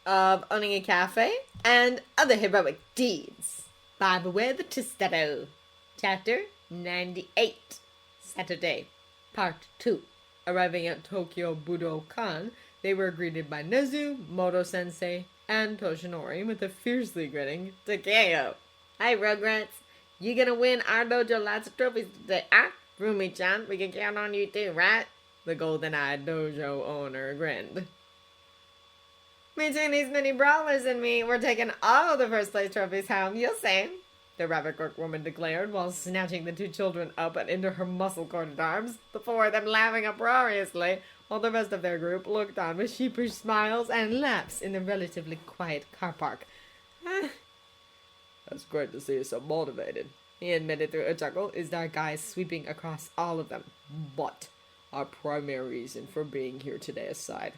of owning a cafe and other heroic deeds by Beware the Testero. Chapter 98. Saturday, Part 2. Arriving at Tokyo Budokan, they were greeted by Nezu, Moto-sensei, and Toshinori with a fiercely grinning Takeo. Hey, Rugrats. You gonna win our dojo lots of trophies today, ah? Rumi-chan, we can count on you too, right? The golden-eyed dojo owner grinned. Between these many brawlers and me, we're taking all the first-place trophies home, you'll see, the rabbit quirk woman declared while snatching the two children up and into her muscle-corded arms, the four of them laughing uproariously, while the rest of their group looked on with sheepish smiles and laughs in the relatively quiet car park. That's great to see you so motivated, he admitted through a chuckle, his dark eyes sweeping across all of them. But our primary reason for being here today aside,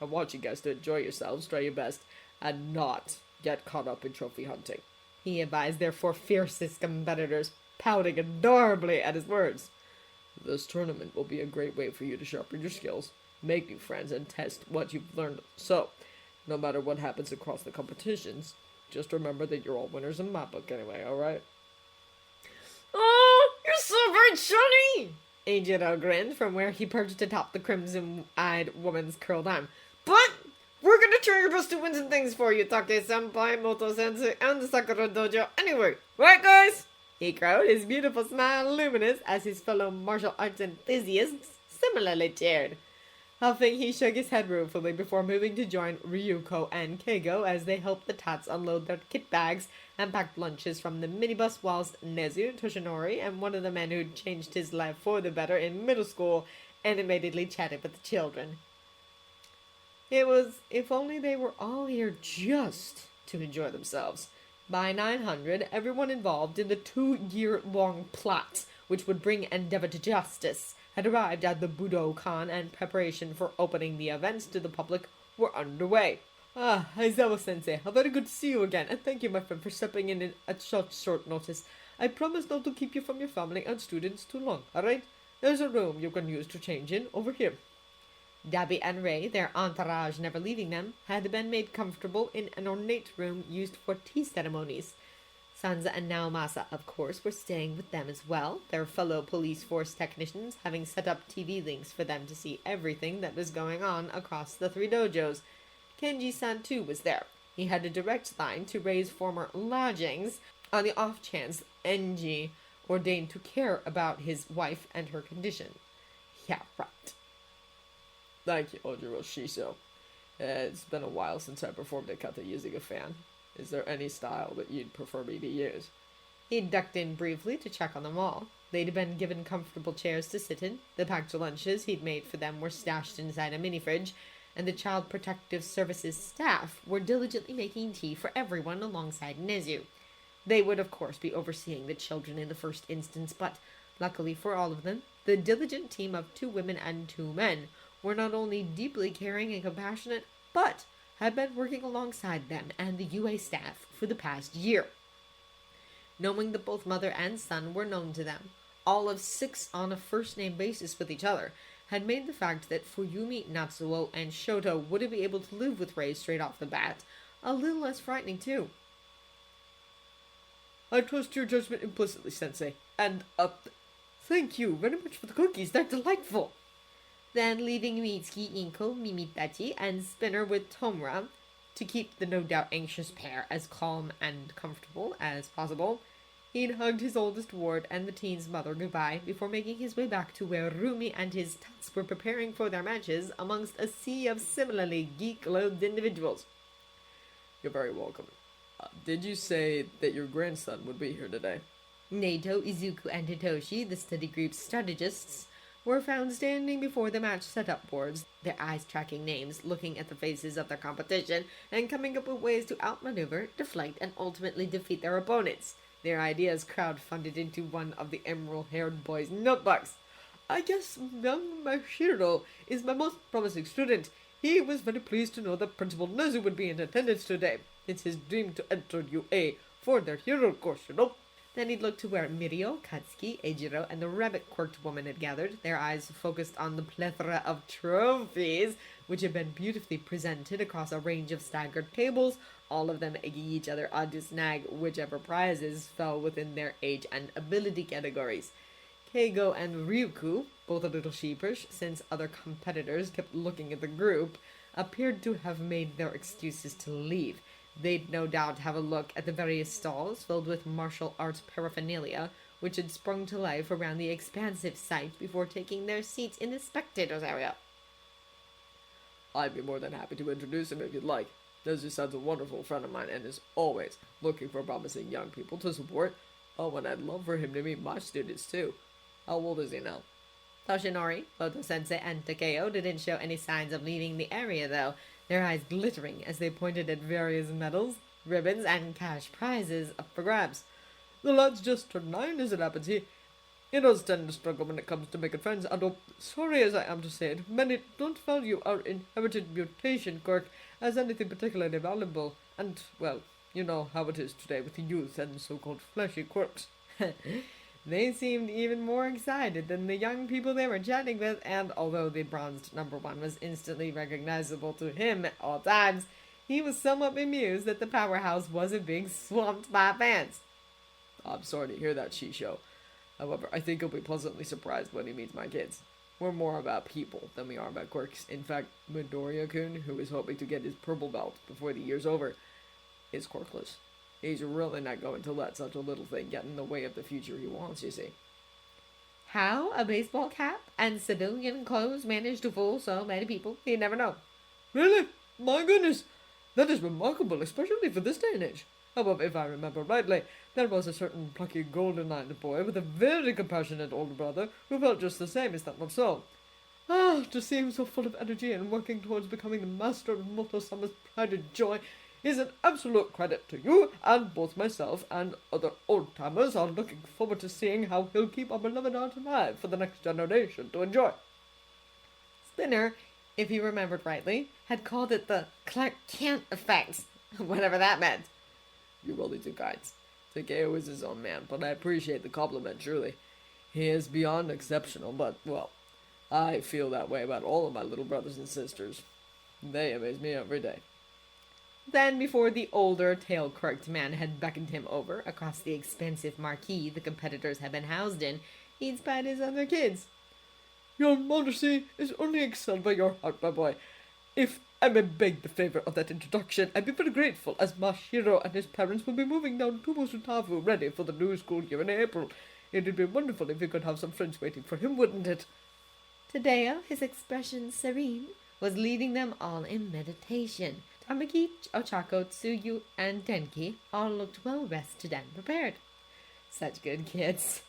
I want you guys to enjoy yourselves, try your best, and not get caught up in trophy hunting, he advised their four fiercest competitors, pouting adorably at his words. This tournament will be a great way for you to sharpen your skills, make new friends, and test what you've learned. So, no matter what happens across the competitions, just remember that you're all winners in my book anyway, alright? Oh, you're so very funny! Eijiro grinned from where he perched atop the crimson-eyed woman's curled arm. But we're gonna try our best to win some things for you, Take-senpai, Moto-sensei, and the Sakura Dojo anyway. Right, guys? He crowed, his beautiful smile luminous as his fellow martial arts enthusiasts similarly cheered. Huffing, he shook his head ruefully before moving to join Ryuko and Keigo as they helped the tots unload their kit bags and packed lunches from the minibus whilst Nezu, Toshinori, and one of the men who'd changed his life for the better in middle school animatedly chatted with the children. It was if only they were all here just to enjoy themselves. By 900, everyone involved in the 2-year-long plot, which would bring Endeavor to justice, had arrived at the Budokan, and preparation for opening the events to the public were underway. Aizawa-sensei, how very good to see you again, and thank you, my friend, for stepping in at such short notice. I promise not to keep you from your family and students too long, alright? There's a room you can use to change in over here. Dabi and Ray, their entourage never leaving them, had been made comfortable in an ornate room used for tea ceremonies. Sansa and Naomasa, of course, were staying with them as well, their fellow police force technicians having set up TV links for them to see everything that was going on across the three dojos. Kenji-san, too, was there. He had a direct line to Ray's former lodgings on the off chance Enji ordained to care about his wife and her condition. Yeah, right. Thank you, Ojiro Shiso. It's been a while since I performed at Kata Yuzuga fan. Is there any style that you'd prefer me to use? He ducked in briefly to check on them all. They'd been given comfortable chairs to sit in, the packed lunches he'd made for them were stashed inside a mini-fridge, and the Child Protective Services staff were diligently making tea for everyone alongside Nezu. They would, of course, be overseeing the children in the first instance, but, luckily for all of them, the diligent team of 2 women and 2 men were not only deeply caring and compassionate, but had been working alongside them and the UA staff for the past year. Knowing that both mother and son were known to them, all of 6 on a first-name basis with each other, had made the fact that Fuyumi, Natsuo, and Shouta wouldn't be able to live with Rei straight off the bat a little less frightening too. I trust your judgment implicitly, Sensei, and, thank you very much for the cookies, they're delightful. Then, leaving Mitsuki, Inko, Mimitachi, and Spinner with Tomura to keep the no doubt anxious pair as calm and comfortable as possible, he'd hugged his oldest ward and the teen's mother goodbye before making his way back to where Rumi and his tots were preparing for their matches amongst a sea of similarly geek-loathed individuals. You're very welcome. Did you say that your grandson would be here today? Nato, Izuku, and Hitoshi, the study group's strategists, were found standing before the match setup boards, their eyes tracking names, looking at the faces of their competition, and coming up with ways to outmaneuver, deflect, and ultimately defeat their opponents. Their ideas crowdfunded into one of the emerald-haired boy's notebooks. I guess young Mashiro is my most promising student. He was very pleased to know that Principal Nezu would be in attendance today. It's his dream to enter UA for their hero course, you know. Then he'd look to where Mirio, Katsuki, Eijiro, and the rabbit-quirked woman had gathered, their eyes focused on the plethora of trophies which had been beautifully presented across a range of staggered tables, all of them egging each other on to snag whichever prizes fell within their age and ability categories. Keigo and Ryuku, both a little sheepish since other competitors kept looking at the group, appeared to have made their excuses to leave. They'd no doubt have a look at the various stalls filled with martial arts paraphernalia, which had sprung to life around the expansive site before taking their seats in the spectators area. I'd be more than happy to introduce him if you'd like. This sounds a wonderful friend of mine and is always looking for promising young people to support. Oh, and I'd love for him to meet my students too. How old is he now? Toshinori, Oto-sensei, and Takeo didn't show any signs of leaving the area, though, their eyes glittering as they pointed at various medals, ribbons, and cash prizes up for grabs. The lad's just turned 9, as it happens. He does tend to struggle when it comes to making friends, and sorry as I am to say it, many don't value our inherited mutation quirk as anything particularly valuable, and, well, you know how it is today with the youth and so-called fleshy quirks. They seemed even more excited than the young people they were chatting with, and although the bronzed number 1 was instantly recognizable to him at all times, he was somewhat bemused that the powerhouse wasn't being swamped by fans. I'm sorry to hear that, Shisho. However, I think he'll be pleasantly surprised when he meets my kids. We're more about people than we are about quirks. In fact, Midoriya-kun, who is hoping to get his purple belt before the year's over, is quirkless. He's really not going to let such a little thing get in the way of the future he wants, you see. How a baseball cap and civilian clothes managed to fool so many people, he'd never know. Really? My goodness! That is remarkable, especially for this day and age. However, if I remember rightly, there was a certain plucky golden-eyed boy with a very compassionate older brother who felt just the same as that so. Ah, to see him so full of energy and working towards becoming the master of Moto-sama's pride and joy is an absolute credit to you, and both myself and other old-timers are looking forward to seeing how he'll keep our beloved art alive for the next generation to enjoy. Spinner, if he remembered rightly, had called it the Clark Kent effect, whatever that meant. You're really too kind. Takeo is his own man, but I appreciate the compliment, truly. He is beyond exceptional, but, well, I feel that way about all of my little brothers and sisters. They amaze me every day. Then, before the older, tail-quirked man had beckoned him over across the expensive marquee the competitors had been housed in, he'd spied his other kids. Your modesty is only excelled by your heart, my boy. If I may beg the favour of that introduction, I'd be very grateful, as Mashiro and his parents will be moving down to Musutafu ready for the new school year in April. It'd be wonderful if you could have some friends waiting for him, wouldn't it? Tadeo, his expression serene, was leading them all in meditation. Tamaki, Ochako, Tsuyu, and Denki all looked well rested and prepared. Such good kids.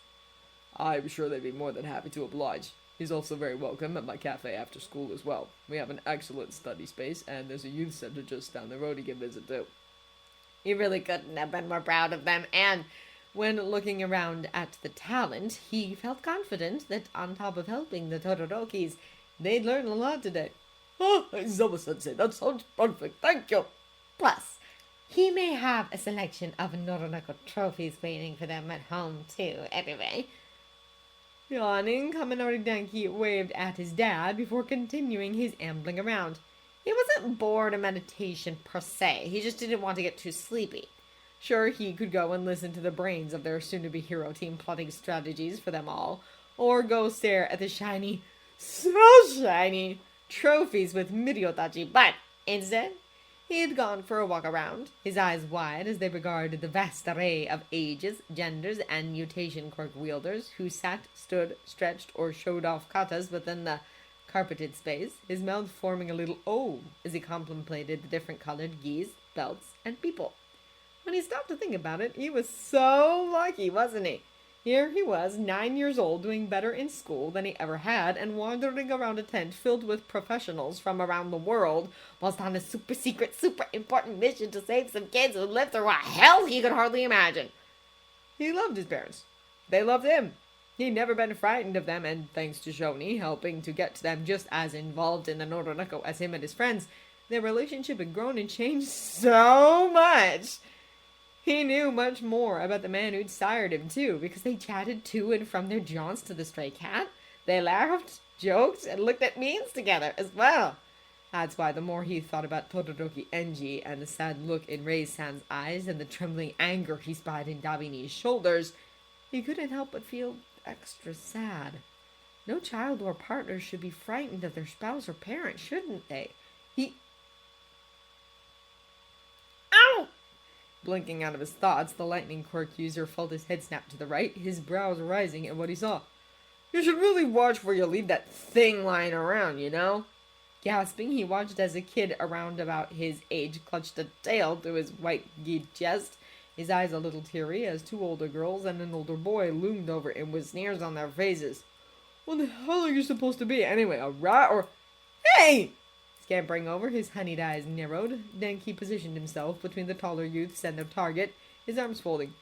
I'm sure they'd be more than happy to oblige. He's also very welcome at my cafe after school as well. We have an excellent study space, and there's a youth center just down the road he can visit too. He really couldn't have been more proud of them, and when looking around at the talent, he felt confident that on top of helping the Todorokis, they'd learn a lot today. Oh, Aizawa-sensei, that sounds perfect, thank you. Plus, he may have a selection of Noronoko trophies waiting for them at home too, anyway. Yawning, Kaminari Denki waved at his dad before continuing his ambling around. He wasn't bored of meditation per se, he just didn't want to get too sleepy. Sure, he could go and listen to the brains of their soon-to-be hero team plotting strategies for them all, or go stare at the shiny, so shiny, trophies with Miriotachi, but instead, he had gone for a walk around, his eyes wide as they regarded the vast array of ages, genders, and mutation quirk wielders who sat, stood, stretched, or showed off katas within the carpeted space, his mouth forming a little O as he contemplated the different colored gis, belts, and people. When he stopped to think about it, he was so lucky, wasn't he? Here he was, 9 years old, doing better in school than he ever had, and wandering around a tent filled with professionals from around the world, whilst on a super secret, super important mission to save some kids who lived through a hell he could hardly imagine. He loved his parents. They loved him. He'd never been frightened of them, and thanks to Shoni helping to get them just as involved in the Noronoko as him and his friends, their relationship had grown and changed so much. He knew much more about the man who'd sired him, too, because they chatted to and from their jaunts to the stray cat. They laughed, joked, and looked at memes together as well. That's why the more he thought about Todoroki Enji and the sad look in Rei-san's eyes and the trembling anger he spied in Davini's shoulders, he couldn't help but feel extra sad. No child or partner should be frightened of their spouse or parent, shouldn't they? Ow! Blinking out of his thoughts, the lightning quirk user felt his head snap to the right, his brows rising at what he saw. You should really watch where you leave that thing lying around, you know? Gasping, he watched as a kid around about his age clutched a tail to his white gi chest, his eyes a little teary as two older girls and an older boy loomed over him with sneers on their faces. What the hell are you supposed to be anyway, a rat or... Hey! Scampering over, his honeyed eyes narrowed. Denki positioned himself between the taller youths and their target, his arms folding.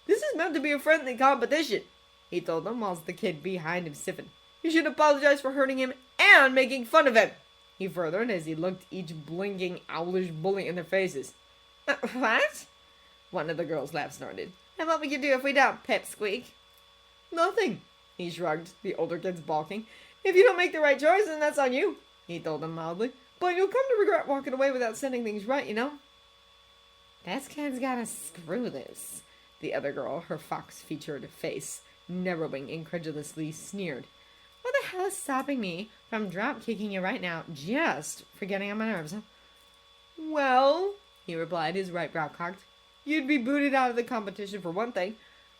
This is meant to be a friendly competition, he told them whilst the kid behind him stiffened. You should apologize for hurting him and making fun of him, he furthered as he looked each blinking, owlish bully in their faces. What? One of the girls laughed snorted. And what would you do if we don't, Pipsqueak? Nothing, he shrugged, the older kids balking. If you don't make the right choice, then that's on you, he told them mildly. But you'll come to regret walking away without setting things right, you know? This kid's gotta screw this. The other girl, her fox-featured face narrowing incredulously, sneered. What the hell is stopping me from drop-kicking you right now just for getting on my nerves? Well, he replied, his right brow cocked, you'd be booted out of the competition for one thing.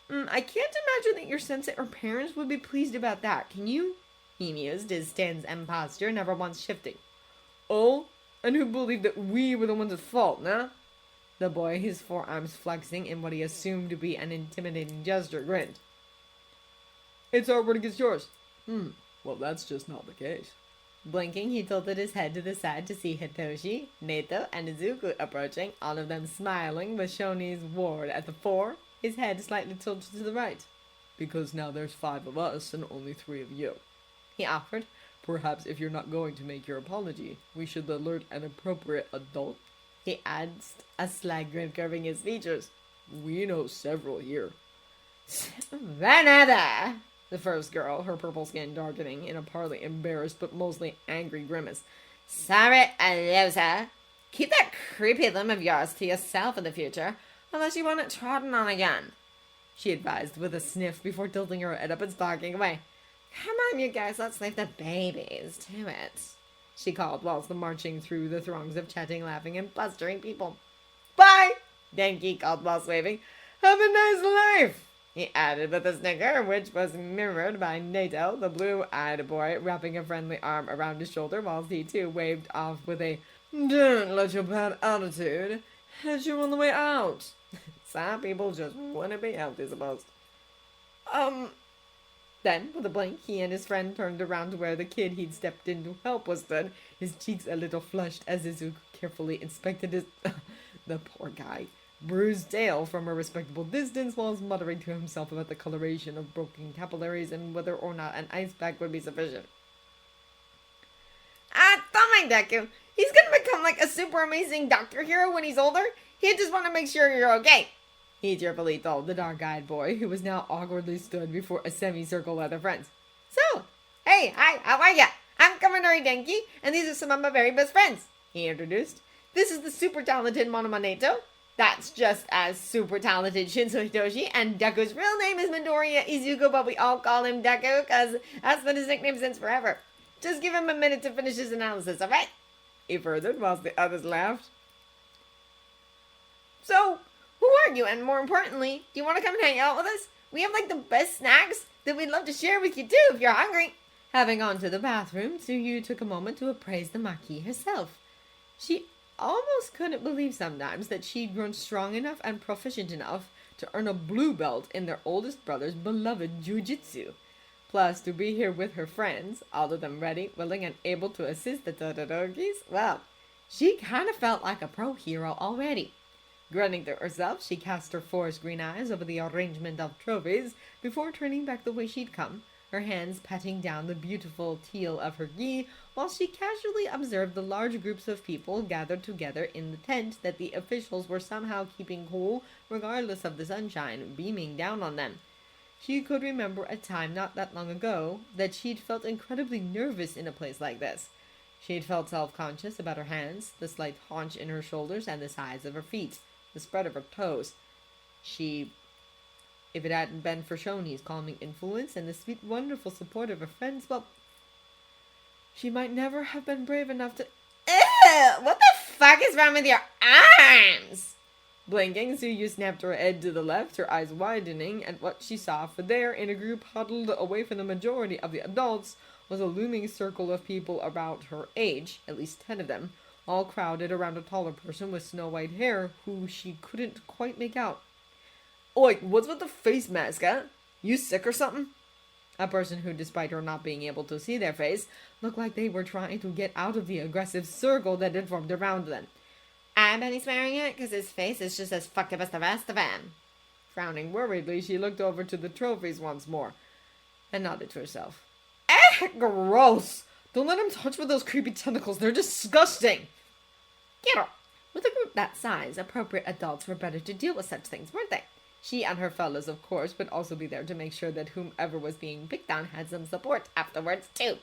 I can't imagine that your sensei or parents would be pleased about that, can you? He mused, his stance and posture never once shifting. Oh, and who believed that we were the ones at fault, nah? The boy, his forearms flexing in what he assumed to be an intimidating gesture, grinned. It's our word against yours. Well, that's just not the case. Blinking, he tilted his head to the side to see Hitoshi, Neto, and Izuku approaching, all of them smiling with Shoni's ward at the fore, his head slightly tilted to the right. Because now there's 5 of us and only 3 of you, he offered. Perhaps if you're not going to make your apology, we should alert an appropriate adult, he adds, a sly grin curving his features. We know several here. Vanada! The first girl, her purple skin darkening in a partly embarrassed but mostly angry grimace. Sorry, Alosa. Keep that creepy limb of yours to yourself in the future, unless you want it trodden on again, she advised with a sniff before tilting her head up and stalking away. Come on, you guys, let's leave the babies to it, she called whilst marching through the throngs of chatting, laughing, and blustering people. Bye, Denki called whilst waving. Have a nice life, he added with a snicker, which was mirrored by Nato, the blue-eyed boy, wrapping a friendly arm around his shoulder whilst he too waved off with a don't let your bad attitude hit you on the way out. Some people just want to be out, I suppose. Then, with a blink, he and his friend turned around to where the kid he'd stepped in to help was stood, his cheeks a little flushed as Izuku carefully inspected his... the poor guy. Bruised tail from a respectable distance whilst muttering to himself about the coloration of broken capillaries and whether or not an ice pack would be sufficient. Don't mind Deku. He's gonna become like a super amazing doctor hero when he's older. He just want to make sure you're okay, he cheerfully told the dark-eyed boy, who was now awkwardly stood before a semicircle of other friends. So, hey, hi, how are ya? I'm Kaminari Denki, and these are some of my very best friends, he introduced. This is the super talented Monoma Neto. That's just as super talented Shinso Hitoshi, and Deku's real name is Midoriya Izuku, but we all call him Deku, cause that's been his nickname since forever. Just give him a minute to finish his analysis, alright? He furthered, whilst the others laughed. So, who are you? And more importantly, do you want to come and hang out with us? We have like the best snacks that we'd love to share with you too if you're hungry. Having gone to the bathroom, Tsuyu took a moment to appraise the Maki herself. She almost couldn't believe sometimes that she'd grown strong enough and proficient enough to earn a blue belt in their oldest brother's beloved jujitsu. Plus, to be here with her friends, all of them ready, willing, and able to assist the Todorokis, well, she kind of felt like a pro hero already. Grinning to herself, she cast her forest green eyes over the arrangement of trophies before turning back the way she'd come, her hands patting down the beautiful teal of her gi, while she casually observed the large groups of people gathered together in the tent that the officials were somehow keeping cool, regardless of the sunshine beaming down on them. She could remember a time not that long ago that she'd felt incredibly nervous in a place like this. She had felt self-conscious about her hands, the slight haunch in her shoulders, and the size of her feet, the spread of her toes. If it hadn't been for Shoney's calming influence and the sweet, wonderful support of her friends, well, she might never have been brave enough to... Ew! What the fuck is wrong with your arms? Blinking, Suyu snapped her head to the left, her eyes widening at what she saw, for there, in a group huddled away from the majority of the adults, was a looming circle of people about her age, at least 10 of them, all crowded around a taller person with snow-white hair, who she couldn't quite make out. Oi, what's with the face mask, huh? You sick or something? A person who, despite her not being able to see their face, looked like they were trying to get out of the aggressive circle that had formed around them. I bet he's wearing it because his face is just as fucked up as the rest of him. Frowning worriedly, she looked over to the trophies once more and nodded to herself. Gross! Don't let him touch with those creepy tentacles. They're disgusting! Get up! With a group that size, appropriate adults were better to deal with such things, weren't they? She and her fellows, of course, would also be there to make sure that whomever was being picked on had some support afterwards, too.